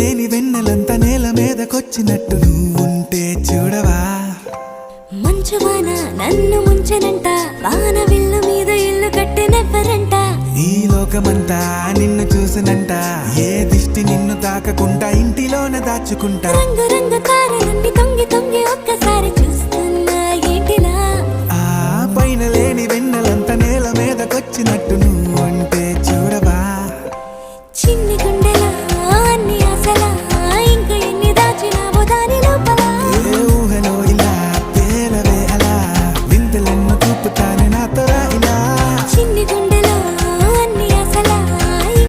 లేని వెన్నెలంతా నేల మీదకొచ్చినట్టు నువ్వుంటే చూడవా. మంచువాన నన్ను ముంచెనంట, వాన విల్లు మీద ఇల్లు కట్టినెవ్వరంట. ఈ లోకమంతా నిన్ను చూసినంట, ఏ దిష్టి నిన్ను తాకకుండా ఇంటిలోనే దాచుకుంటా. రంగు రంగు తారలన్నీ తొంగి తొంగి ఒక్కసారి చూస్తే